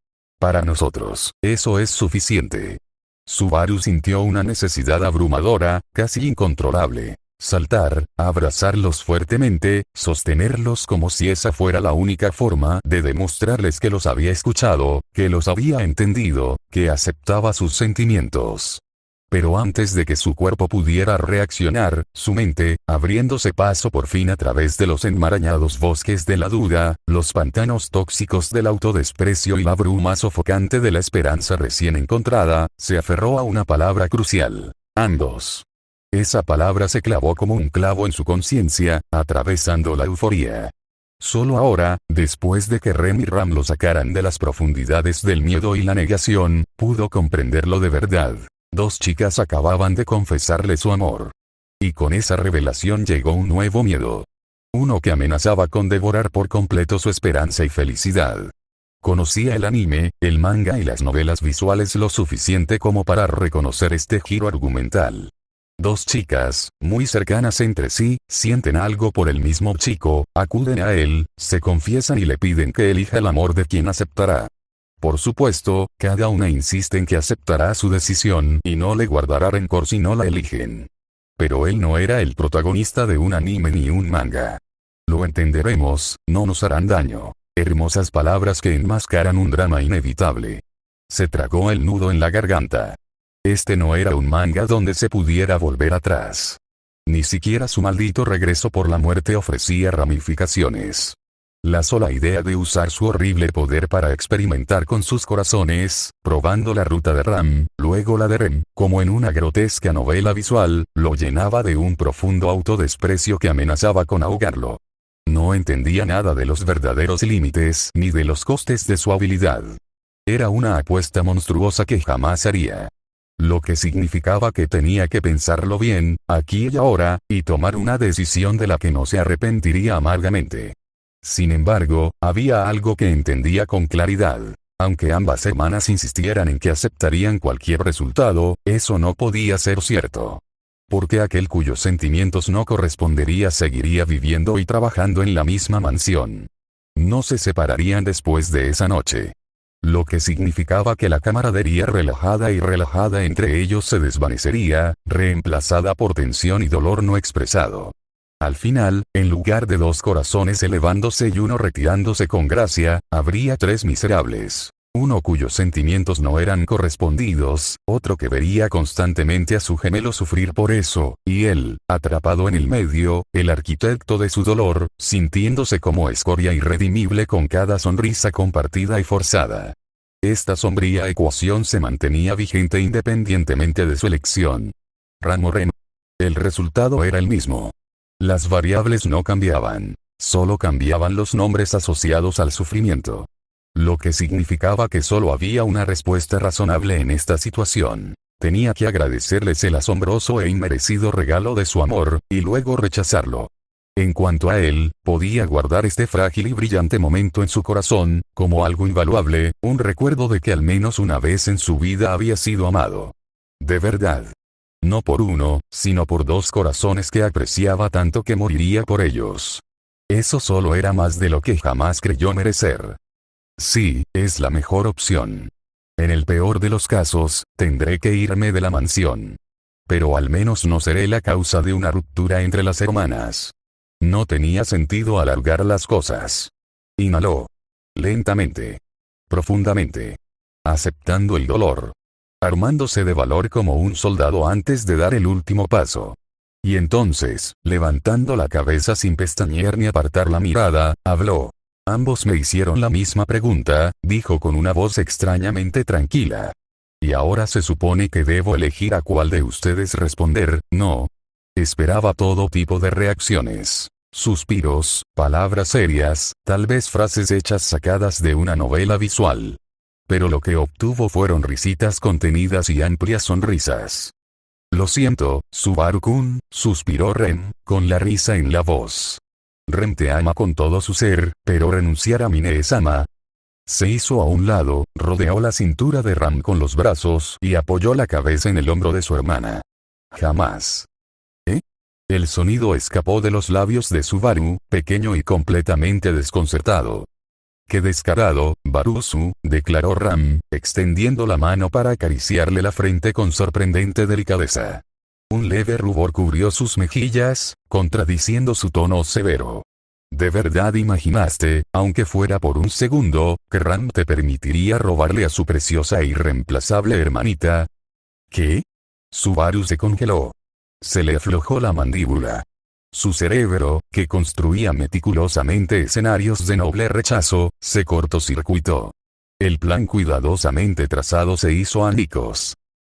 Para nosotros, eso es suficiente. Subaru sintió una necesidad abrumadora, casi incontrolable. Saltar, abrazarlos fuertemente, sostenerlos como si esa fuera la única forma de demostrarles que los había escuchado, que los había entendido, que aceptaba sus sentimientos. Pero antes de que su cuerpo pudiera reaccionar, su mente, abriéndose paso por fin a través de los enmarañados bosques de la duda, los pantanos tóxicos del autodesprecio y la bruma sofocante de la esperanza recién encontrada, se aferró a una palabra crucial. Ambos. Esa palabra se clavó como un clavo en su conciencia, atravesando la euforía. Solo ahora, después de que Rem y Ram lo sacaran de las profundidades del miedo y la negación, pudo comprenderlo de verdad. Dos chicas acababan de confesarle su amor. Y con esa revelación llegó un nuevo miedo. Uno que amenazaba con devorar por completo su esperanza y felicidad. Conocía el anime, el manga y las novelas visuales lo suficiente como para reconocer este giro argumental. Dos chicas, muy cercanas entre sí, sienten algo por el mismo chico, acuden a él, se confiesan y le piden que elija el amor de quien aceptará. Por supuesto, cada una insiste en que aceptará su decisión y no le guardará rencor si no la eligen. Pero él no era el protagonista de un anime ni un manga. Lo entenderemos, no nos harán daño. Hermosas palabras que enmascaran un drama inevitable. Se tragó el nudo en la garganta. Este no era un manga donde se pudiera volver atrás. Ni siquiera su maldito regreso por la muerte ofrecía ramificaciones. La sola idea de usar su horrible poder para experimentar con sus corazones, probando la ruta de Ram, luego la de Rem, como en una grotesca novela visual, lo llenaba de un profundo autodesprecio que amenazaba con ahogarlo. No entendía nada de los verdaderos límites ni de los costes de su habilidad. Era una apuesta monstruosa que jamás haría. Lo que significaba que tenía que pensarlo bien, aquí y ahora, y tomar una decisión de la que no se arrepentiría amargamente. Sin embargo, había algo que entendía con claridad. Aunque ambas hermanas insistieran en que aceptarían cualquier resultado, eso no podía ser cierto. Porque aquel cuyos sentimientos no correspondería seguiría viviendo y trabajando en la misma mansión. No se separarían después de esa noche. Lo que significaba que la camaradería relajada entre ellos se desvanecería, reemplazada por tensión y dolor no expresado. Al final, en lugar de dos corazones elevándose y uno retirándose con gracia, habría tres miserables. Uno cuyos sentimientos no eran correspondidos, otro que vería constantemente a su gemelo sufrir por eso, y él, atrapado en el medio, el arquitecto de su dolor, sintiéndose como escoria irredimible con cada sonrisa compartida y forzada. Esta sombría ecuación se mantenía vigente independientemente de su elección. Ram o Rem. El resultado era el mismo. Las variables no cambiaban, solo cambiaban los nombres asociados al sufrimiento. Lo que significaba que solo había una respuesta razonable en esta situación. Tenía que agradecerles el asombroso e inmerecido regalo de su amor, y luego rechazarlo. En cuanto a él, podía guardar este frágil y brillante momento en su corazón, como algo invaluable, un recuerdo de que al menos una vez en su vida había sido amado. De verdad. No por uno, sino por dos corazones que apreciaba tanto que moriría por ellos. Eso solo era más de lo que jamás creyó merecer. Sí, es la mejor opción. En el peor de los casos, tendré que irme de la mansión. Pero al menos no seré la causa de una ruptura entre las hermanas. No tenía sentido alargar las cosas. Inhaló. Lentamente. Profundamente. Aceptando el dolor. Armándose de valor como un soldado antes de dar el último paso. Y entonces, levantando la cabeza sin pestañear ni apartar la mirada, habló. Ambos me hicieron la misma pregunta, dijo con una voz extrañamente tranquila. Y ahora se supone que debo elegir a cuál de ustedes responder, ¿no? Esperaba todo tipo de reacciones. Suspiros, palabras serias, tal vez frases hechas sacadas de una novela visual. Pero lo que obtuvo fueron risitas contenidas y amplias sonrisas. Lo siento, Subaru-kun, suspiró Rem, con la risa en la voz. Rem te ama con todo su ser, pero renunciar a Mine-sama. Se hizo a un lado, rodeó la cintura de Ram con los brazos y apoyó la cabeza en el hombro de su hermana. Jamás. ¿Eh? El sonido escapó de los labios de Subaru, pequeño y completamente desconcertado. ¡Qué descarado, Barusu!, declaró Ram, extendiendo la mano para acariciarle la frente con sorprendente delicadeza. Un leve rubor cubrió sus mejillas, contradiciendo su tono severo. ¿De verdad imaginaste, aunque fuera por un segundo, que Ram te permitiría robarle a su preciosa e irreemplazable hermanita? ¿Qué? Subaru se congeló. Se le aflojó la mandíbula. Su cerebro, que construía meticulosamente escenarios de noble rechazo, se cortocircuitó. El plan cuidadosamente trazado se hizo añicos.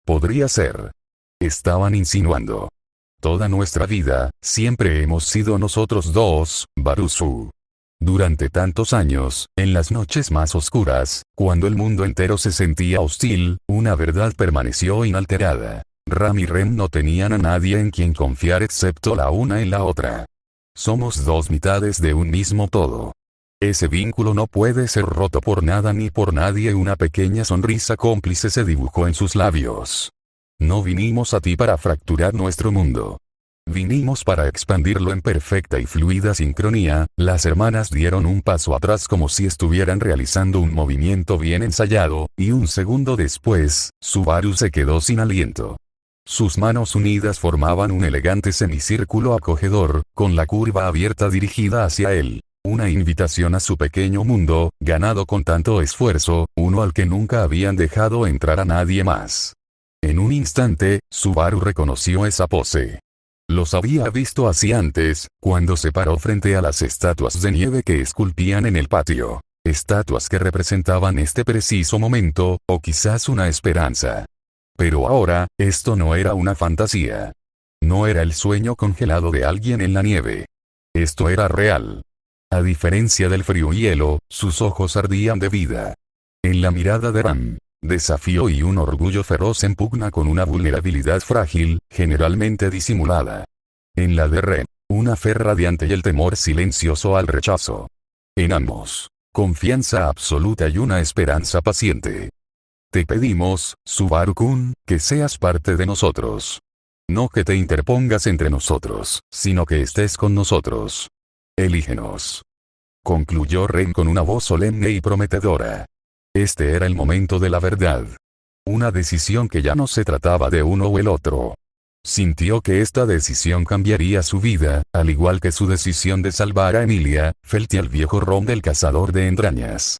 Podría ser. Estaban insinuando. Toda nuestra vida, siempre hemos sido nosotros dos, Barusu. Durante tantos años, en las noches más oscuras, cuando el mundo entero se sentía hostil, una verdad permaneció inalterada. Ram y Rem no tenían a nadie en quien confiar excepto la una en la otra. Somos dos mitades de un mismo todo. Ese vínculo no puede ser roto por nada ni por nadie. Una pequeña sonrisa cómplice se dibujó en sus labios. No vinimos a ti para fracturar nuestro mundo. Vinimos para expandirlo en perfecta y fluida sincronía. Las hermanas dieron un paso atrás como si estuvieran realizando un movimiento bien ensayado, y un segundo después, Subaru se quedó sin aliento. Sus manos unidas formaban un elegante semicírculo acogedor, con la curva abierta dirigida hacia él. Una invitación a su pequeño mundo, ganado con tanto esfuerzo, uno al que nunca habían dejado entrar a nadie más. En un instante, Subaru reconoció esa pose. Los había visto así antes, cuando se paró frente a las estatuas de nieve que esculpían en el patio. Estatuas que representaban este preciso momento, o quizás una esperanza. Pero ahora, esto no era una fantasía. No era el sueño congelado de alguien en la nieve. Esto era real. A diferencia del frío hielo, sus ojos ardían de vida. En la mirada de Ram, desafío y un orgullo feroz en pugna con una vulnerabilidad frágil, generalmente disimulada. En la de Rem, una fe radiante y el temor silencioso al rechazo. En ambos, confianza absoluta y una esperanza paciente. Te pedimos, Subaru-kun, que seas parte de nosotros. No que te interpongas entre nosotros, sino que estés con nosotros. Elígenos. Concluyó Ren con una voz solemne y prometedora. Este era el momento de la verdad. Una decisión que ya no se trataba de uno o el otro. Sintió que esta decisión cambiaría su vida, al igual que su decisión de salvar a Emilia, Felt y al viejo Rom del cazador de entrañas.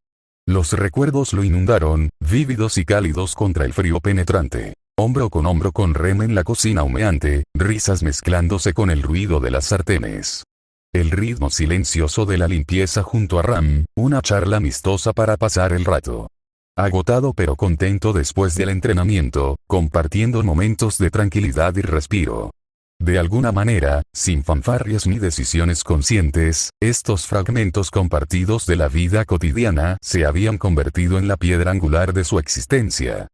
Los recuerdos lo inundaron, vívidos y cálidos contra el frío penetrante. Hombro con Rem en la cocina humeante, risas mezclándose con el ruido de las sartenes. El ritmo silencioso de la limpieza junto a Ram, una charla amistosa para pasar el rato. Agotado pero contento después del entrenamiento, compartiendo momentos de tranquilidad y respiro. De alguna manera, sin fanfarrias ni decisiones conscientes, estos fragmentos compartidos de la vida cotidiana se habían convertido en la piedra angular de su existencia.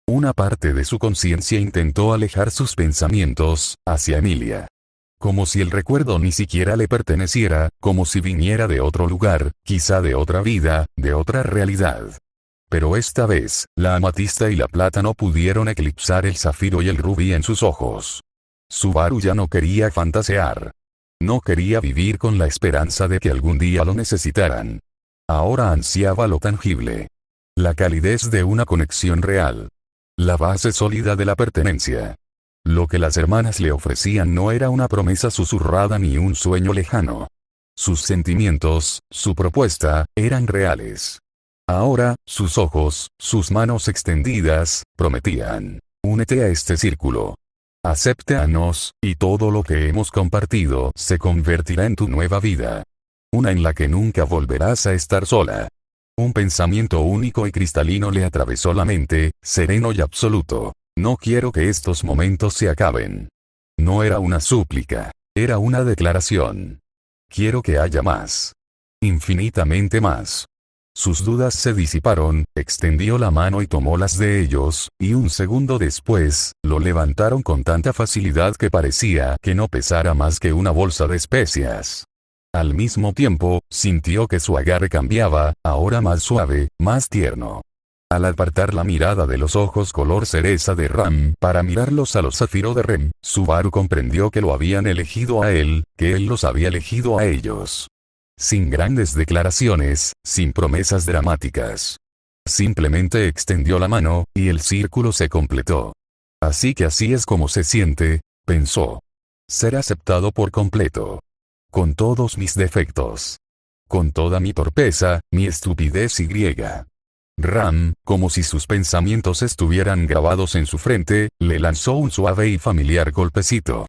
Una parte de su conciencia intentó alejar sus pensamientos hacia Emilia. Como si el recuerdo ni siquiera le perteneciera, como si viniera de otro lugar, quizá de otra vida, de otra realidad. Pero esta vez, la amatista y la plata no pudieron eclipsar el zafiro y el rubí en sus ojos. Subaru ya no quería fantasear. No quería vivir con la esperanza de que algún día lo necesitaran. Ahora ansiaba lo tangible. La calidez de una conexión real. La base sólida de la pertenencia. Lo que las hermanas le ofrecían no era una promesa susurrada ni un sueño lejano. Sus sentimientos, su propuesta, eran reales. Ahora, sus ojos, sus manos extendidas, prometían: únete a este círculo. Acéptanos, y todo lo que hemos compartido se convertirá en tu nueva vida. Una en la que nunca volverás a estar sola. Un pensamiento único y cristalino le atravesó la mente, sereno y absoluto. No quiero que estos momentos se acaben. No era una súplica, era una declaración. Quiero que haya más. Infinitamente más. Sus dudas se disiparon, extendió la mano y tomó las de ellos, y un segundo después, lo levantaron con tanta facilidad que parecía que no pesara más que una bolsa de especias. Al mismo tiempo, sintió que su agarre cambiaba, ahora más suave, más tierno. Al apartar la mirada de los ojos color cereza de Ram para mirarlos a los zafiro de Rem, Subaru comprendió que lo habían elegido a él, que él los había elegido a ellos. Sin grandes declaraciones, sin promesas dramáticas. Simplemente extendió la mano, y el círculo se completó. Así que así es como se siente, pensó. Ser aceptado por completo. Con todos mis defectos. Con toda mi torpeza, mi estupidez y griega. Ram, como si sus pensamientos estuvieran grabados en su frente, le lanzó un suave y familiar golpecito.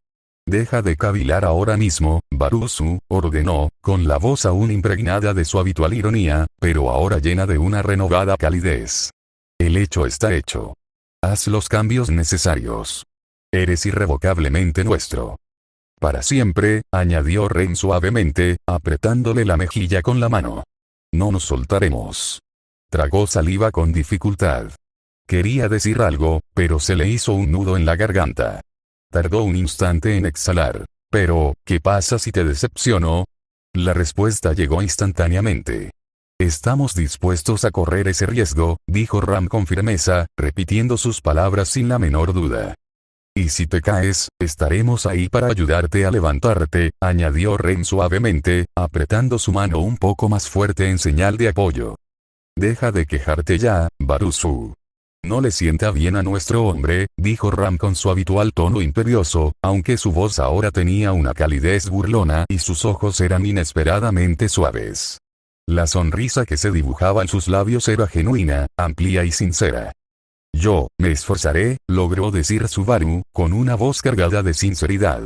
Deja de cavilar ahora mismo, Barusu, ordenó, con la voz aún impregnada de su habitual ironía, pero ahora llena de una renovada calidez. El hecho está hecho. Haz los cambios necesarios. Eres irrevocablemente nuestro. Para siempre, añadió Ren suavemente, apretándole la mejilla con la mano. No nos soltaremos. Tragó saliva con dificultad. Quería decir algo, pero se le hizo un nudo en la garganta. Tardó un instante en exhalar. Pero, ¿qué pasa si te decepciono? La respuesta llegó instantáneamente. Estamos dispuestos a correr ese riesgo, dijo Ram con firmeza, repitiendo sus palabras sin la menor duda. Y si te caes, estaremos ahí para ayudarte a levantarte, añadió Ren suavemente, apretando su mano un poco más fuerte en señal de apoyo. Deja de quejarte ya, Barusu. No le sienta bien a nuestro hombre, dijo Ram con su habitual tono imperioso, aunque su voz ahora tenía una calidez burlona y sus ojos eran inesperadamente suaves. La sonrisa que se dibujaba en sus labios era genuina, amplia y sincera. Yo, me esforzaré, logró decir Subaru, con una voz cargada de sinceridad.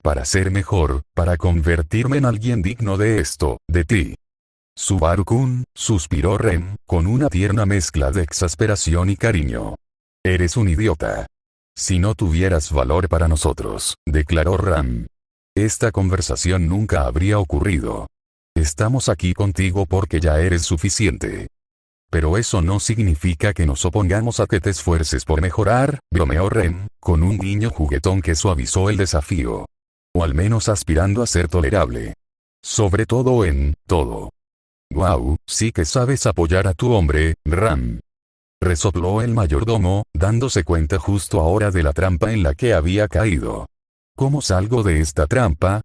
para ser mejor, para convertirme en alguien digno de esto, de ti. Subaru-kun, suspiró Ren, con una tierna mezcla de exasperación y cariño. Eres un idiota. Si no tuvieras valor para nosotros, declaró Ram, esta conversación nunca habría ocurrido. Estamos aquí contigo porque ya eres suficiente. Pero eso no significa que nos opongamos a que te esfuerces por mejorar, bromeó Ren, con un guiño juguetón que suavizó el desafío. O al menos aspirando a ser tolerable. Sobre todo en todo. Guau, sí que sabes apoyar a tu hombre, Ram. Resopló el mayordomo, dándose cuenta justo ahora de la trampa en la que había caído. ¿Cómo salgo de esta trampa?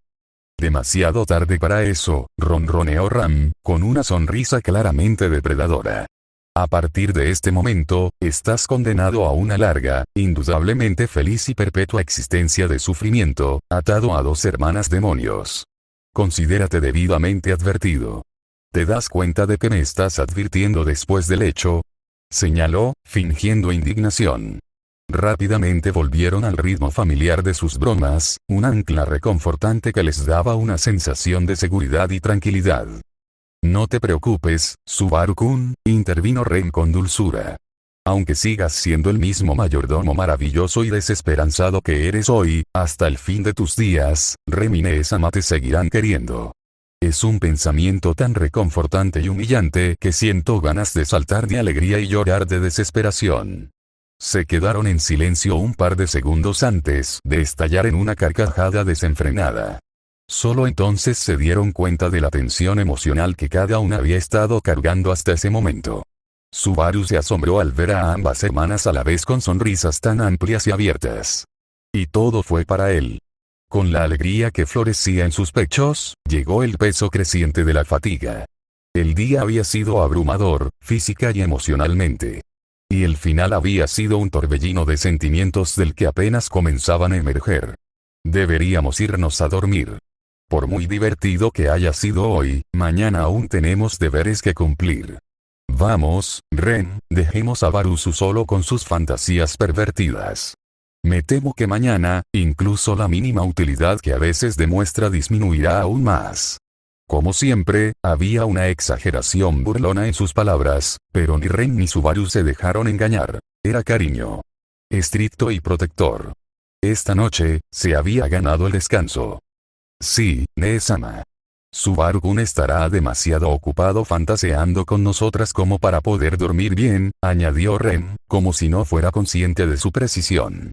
Demasiado tarde para eso, ronroneó Ram, con una sonrisa claramente depredadora. A partir de este momento, estás condenado a una larga, indudablemente feliz y perpetua existencia de sufrimiento, atado a 2 hermanas demonios. Considérate debidamente advertido. ¿Te das cuenta de que me estás advirtiendo después del hecho? Señaló, fingiendo indignación. Rápidamente volvieron al ritmo familiar de sus bromas, un ancla reconfortante que les daba una sensación de seguridad y tranquilidad. No te preocupes, Subaru-kun, intervino Ren con dulzura. Aunque sigas siendo el mismo mayordomo maravilloso y desesperanzado que eres hoy, hasta el fin de tus días, Rem y Neo-sama te seguirán queriendo. Es un pensamiento tan reconfortante y humillante que siento ganas de saltar de alegría y llorar de desesperación. Se quedaron en silencio un par de segundos antes de estallar en una carcajada desenfrenada. Solo entonces se dieron cuenta de la tensión emocional que cada una había estado cargando hasta ese momento. Subaru se asombró al ver a ambas hermanas a la vez con sonrisas tan amplias y abiertas. Y todo fue para él. Con la alegría que florecía en sus pechos, llegó el peso creciente de la fatiga. El día había sido abrumador, física y emocionalmente. Y el final había sido un torbellino de sentimientos del que apenas comenzaban a emerger. Deberíamos irnos a dormir. Por muy divertido que haya sido hoy, mañana aún tenemos deberes que cumplir. Vamos, Ren, dejemos a Barusu solo con sus fantasías pervertidas. Me temo que mañana, incluso la mínima utilidad que a veces demuestra disminuirá aún más. Como siempre, había una exageración burlona en sus palabras, pero ni Ren ni Subaru se dejaron engañar. Era cariño. Estricto y protector. Esta noche, se había ganado el descanso. Sí, Neo-sama. Subaru-kun estará demasiado ocupado fantaseando con nosotras como para poder dormir bien, añadió Ren, como si no fuera consciente de su precisión.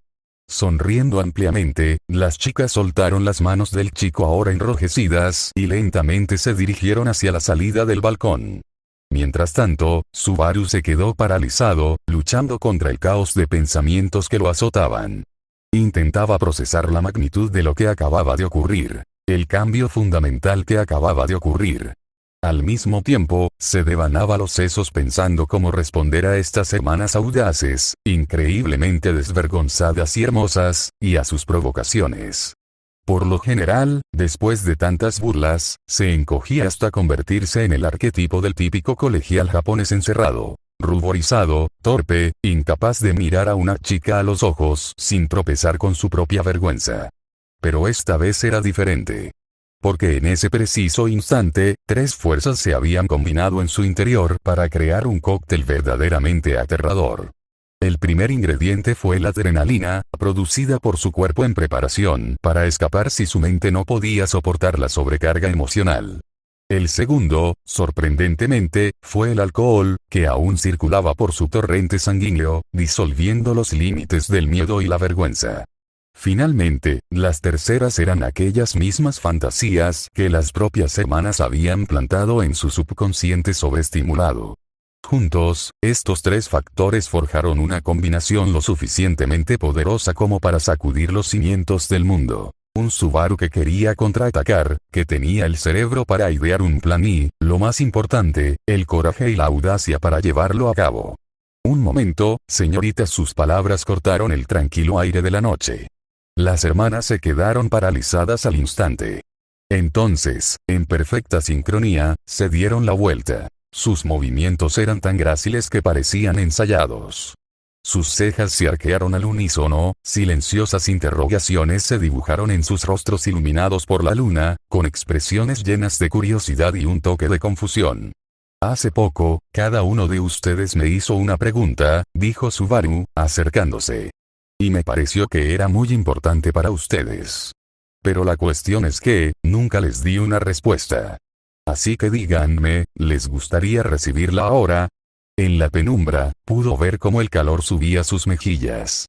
Sonriendo ampliamente, las chicas soltaron las manos del chico ahora enrojecidas y lentamente se dirigieron hacia la salida del balcón. Mientras tanto, Subaru se quedó paralizado, luchando contra el caos de pensamientos que lo azotaban. Intentaba procesar la magnitud de lo que acababa de ocurrir, el cambio fundamental que acababa de ocurrir. Al mismo tiempo, se devanaba los sesos pensando cómo responder a estas hermanas audaces, increíblemente desvergonzadas y hermosas, y a sus provocaciones. Por lo general, después de tantas burlas, se encogía hasta convertirse en el arquetipo del típico colegial japonés encerrado, ruborizado, torpe, incapaz de mirar a una chica a los ojos sin tropezar con su propia vergüenza. Pero esta vez era diferente. Porque en ese preciso instante, 3 fuerzas se habían combinado en su interior para crear un cóctel verdaderamente aterrador. El primer ingrediente fue la adrenalina, producida por su cuerpo en preparación para escapar si su mente no podía soportar la sobrecarga emocional. El segundo, sorprendentemente, fue el alcohol, que aún circulaba por su torrente sanguíneo, disolviendo los límites del miedo y la vergüenza. Finalmente, las terceras eran aquellas mismas fantasías que las propias hermanas habían plantado en su subconsciente sobreestimulado. Juntos, estos 3 factores forjaron una combinación lo suficientemente poderosa como para sacudir los cimientos del mundo. Un Subaru que quería contraatacar, que tenía el cerebro para idear un plan y, lo más importante, el coraje y la audacia para llevarlo a cabo. Un momento, señorita, sus palabras cortaron el tranquilo aire de la noche. Las hermanas se quedaron paralizadas al instante. Entonces, en perfecta sincronía, se dieron la vuelta. Sus movimientos eran tan gráciles que parecían ensayados. Sus cejas se arquearon al unísono, silenciosas interrogaciones se dibujaron en sus rostros iluminados por la luna, con expresiones llenas de curiosidad y un toque de confusión. Hace poco, cada uno de ustedes me hizo una pregunta, dijo Subaru, acercándose. Y me pareció que era muy importante para ustedes. Pero la cuestión es que, nunca les di una respuesta. Así que díganme, ¿les gustaría recibirla ahora? En la penumbra, pudo ver cómo el calor subía sus mejillas.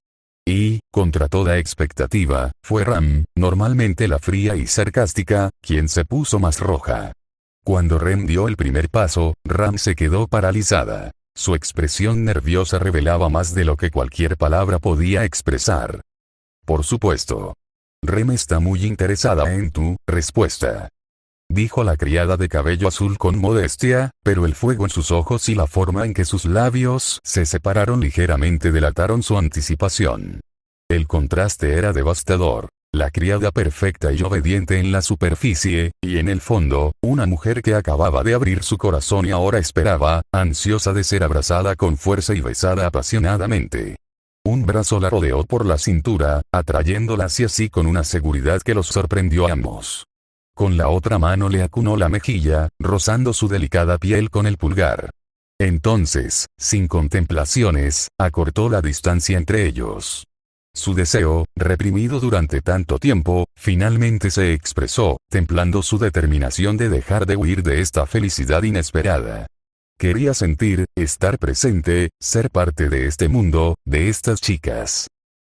Y, contra toda expectativa, fue Ram, normalmente la fría y sarcástica, quien se puso más roja. Cuando Rem dio el primer paso, Ram se quedó paralizada. Su expresión nerviosa revelaba más de lo que cualquier palabra podía expresar. Por supuesto. Rem está muy interesada en tu respuesta. Dijo la criada de cabello azul con modestia, pero el fuego en sus ojos y la forma en que sus labios se separaron ligeramente delataron su anticipación. El contraste era devastador. La criada perfecta y obediente en la superficie, y en el fondo, una mujer que acababa de abrir su corazón y ahora esperaba, ansiosa de ser abrazada con fuerza y besada apasionadamente. Un brazo la rodeó por la cintura, atrayéndola hacia sí con una seguridad que los sorprendió a ambos. Con la otra mano le acunó la mejilla, rozando su delicada piel con el pulgar. Entonces, sin contemplaciones, acortó la distancia entre ellos. Su deseo, reprimido durante tanto tiempo, finalmente se expresó, templando su determinación de dejar de huir de esta felicidad inesperada. Quería sentir, estar presente, ser parte de este mundo, de estas chicas.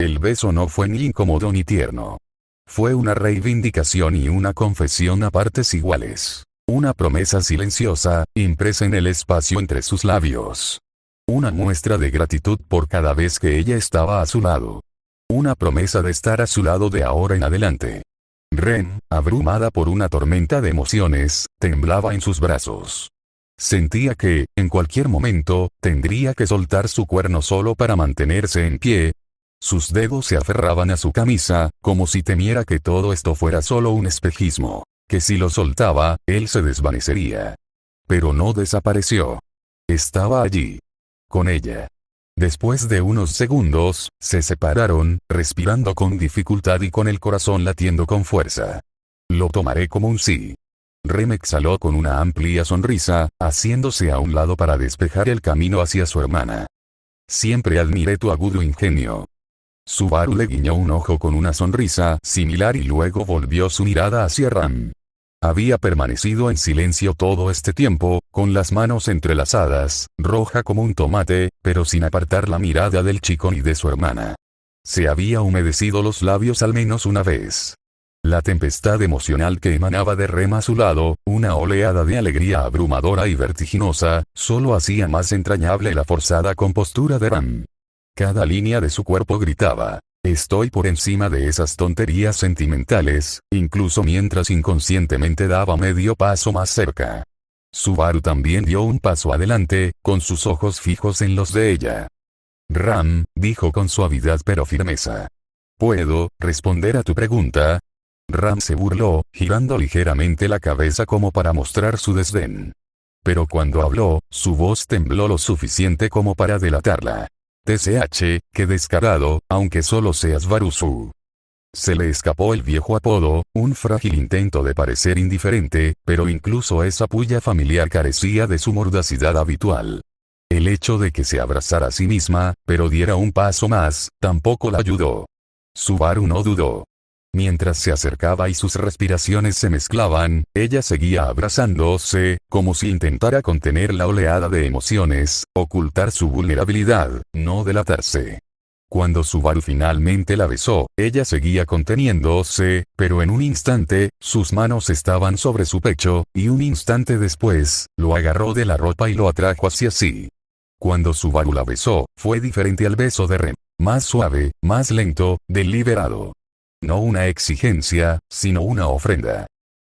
El beso no fue ni incómodo ni tierno. Fue una reivindicación y una confesión a partes iguales. Una promesa silenciosa, impresa en el espacio entre sus labios. Una muestra de gratitud por cada vez que ella estaba a su lado. Una promesa de estar a su lado de ahora en adelante. Ren, abrumada por una tormenta de emociones, temblaba en sus brazos. Sentía que, en cualquier momento, tendría que soltar su cuerno solo para mantenerse en pie. Sus dedos se aferraban a su camisa, como si temiera que todo esto fuera solo un espejismo, que si lo soltaba, él se desvanecería. Pero no desapareció. Estaba allí. Con ella. Después de unos segundos, se separaron, respirando con dificultad y con el corazón latiendo con fuerza. Lo tomaré como un sí. Rem exhaló con una amplia sonrisa, haciéndose a un lado para despejar el camino hacia su hermana. Siempre admiré tu agudo ingenio. Subaru le guiñó un ojo con una sonrisa similar y luego volvió su mirada hacia Ram. Había permanecido en silencio todo este tiempo, con las manos entrelazadas, roja como un tomate, pero sin apartar la mirada del chico ni de su hermana. Se había humedecido los labios al menos una vez. La tempestad emocional que emanaba de Rem a su lado, una oleada de alegría abrumadora y vertiginosa, solo hacía más entrañable la forzada compostura de Ram. Cada línea de su cuerpo gritaba: estoy por encima de esas tonterías sentimentales, incluso mientras inconscientemente daba medio paso más cerca. Subaru también dio un paso adelante, con sus ojos fijos en los de ella. Ram, dijo con suavidad pero firmeza. ¿Puedo responder a tu pregunta? Ram se burló, girando ligeramente la cabeza como para mostrar su desdén. Pero cuando habló, su voz tembló lo suficiente como para delatarla. TCH, qué descarado, aunque solo seas Barusu. Se le escapó el viejo apodo, un frágil intento de parecer indiferente, pero incluso esa puya familiar carecía de su mordacidad habitual. El hecho de que se abrazara a sí misma, pero diera un paso más, tampoco la ayudó. Subaru no dudó. Mientras se acercaba y sus respiraciones se mezclaban, ella seguía abrazándose, como si intentara contener la oleada de emociones, ocultar su vulnerabilidad, no delatarse. Cuando Subaru finalmente la besó, ella seguía conteniéndose, pero en un instante, sus manos estaban sobre su pecho, y un instante después, lo agarró de la ropa y lo atrajo hacia sí. Cuando Subaru la besó, fue diferente al beso de Rem, más suave, más lento, deliberado. No una exigencia, sino una ofrenda.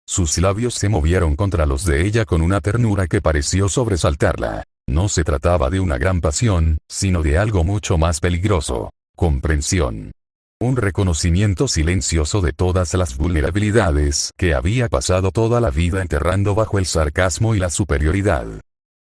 Sus labios se movieron contra los de ella con una ternura que pareció sobresaltarla. No se trataba de una gran pasión, sino de algo mucho más peligroso. Comprensión. Un reconocimiento silencioso de todas las vulnerabilidades que había pasado toda la vida enterrando bajo el sarcasmo y la superioridad.